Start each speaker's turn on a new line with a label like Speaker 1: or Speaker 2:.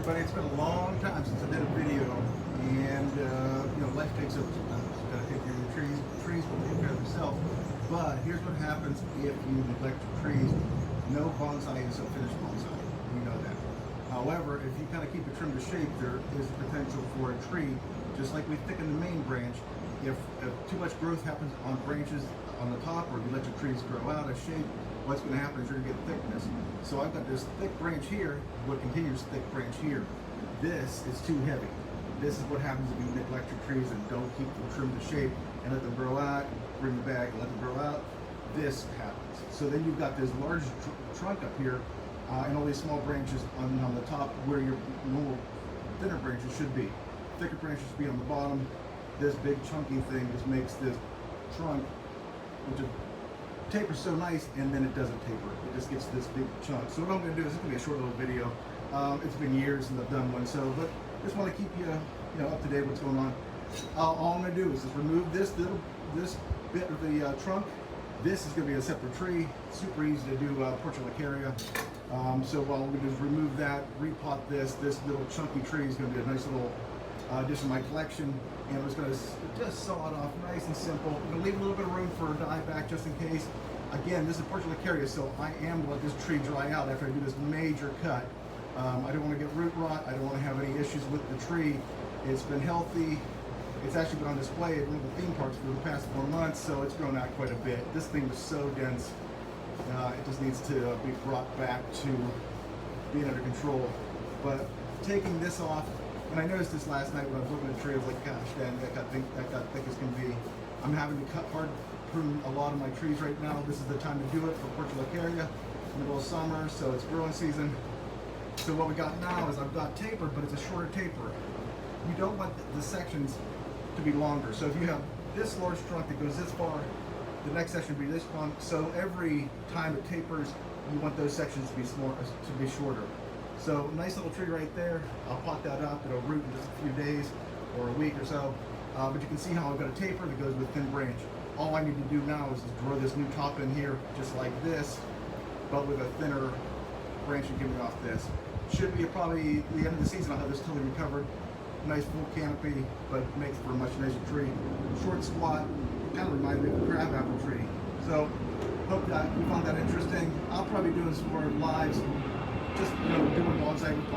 Speaker 1: everybody. It's been a long time since I did a video, and life takes over sometimes. You gotta take care of your trees. Trees will take care of themselves. But here's what happens if you neglect your trees. No bonsai is a finished bonsai. We know that. However, if you kind of keep it trimmed to shape, there is the potential for a tree, just like we thicken the main branch. If too much growth happens on branches on the top, or you let your trees grow out of shape, what's going to happen is you're going to get thickness. So I've got this thick branch here, what continues thick branch here. This is too heavy. This is what happens if you neglect your trees and don't keep them trimmed to shape and let them grow out, bring them back and let them grow out. This happens. So then you've got this large trunk up here and all these small branches on the top where your normal thinner branches should be. Thicker branches should be on the bottom. This big chunky thing just makes this trunk, which is tapers so nice, and then it doesn't taper. It just gets this big chunk. So what I'm going to do is, it's going to be a short little video. It's been years since I've done one, but just want to keep you, up to date what's going on. All I'm going to do is just remove this bit of the trunk. This is going to be a separate tree. Super easy to do portulacaria. So while we just remove that, repot this little chunky tree is going to be a nice little addition to my collection. And I'm just going to just saw it off nice and simple. I'm going to leave a little bit of room for a dieback just in case. Again, this is portulacaria, so I am going to let this tree dry out after I do this major cut. I don't want to get root rot. I don't want to have any issues with the tree. It's been healthy. It's actually been on display at one of the theme parks for the past 4 months, so it's grown out quite a bit. This thing was so dense, it just needs to be brought back to being under control. But taking this off, and I noticed this last night when I was looking at the tree, I was like, gosh, dang, that got thick as can be. I'm having to cut hard prune a lot of my trees right now. This is the time to do it for portulacaria, middle of summer, so it's growing season. So what we got now is I've got taper, but it's a shorter taper. You don't want the sections to be longer. So if you have this large trunk that goes this far, the next section will be this long. So every time it tapers, you want those sections to be shorter. So nice little tree right there. I'll pot that up. It'll root in just a few days or a week or so. But you can see how I've got a taper that goes with thin branch. All I need to do now is just grow this new top in here, just like this, but with a thinner branch and giving off this. Should be probably the end of the season. I'll have this totally recovered. Nice full canopy, but makes for a much nicer tree. Short squat, kind of reminds me of a crabapple tree. So hope that you found that interesting. I'll probably be doing some more lives, just doing bonsai with